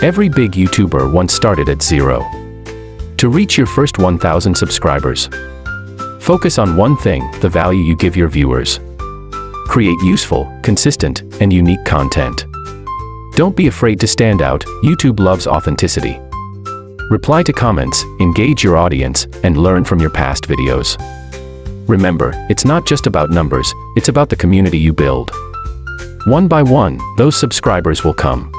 Every big YouTuber once started at zero. To reach your first 1,000 subscribers, focus on one thing: the value you give your viewers. Create useful, consistent, and unique content. Don't be afraid to stand out. YouTube loves authenticity. Reply to comments, engage your audience, and learn from your past videos. Remember, it's not just about numbers, it's about the community you build. One by one, those subscribers will come.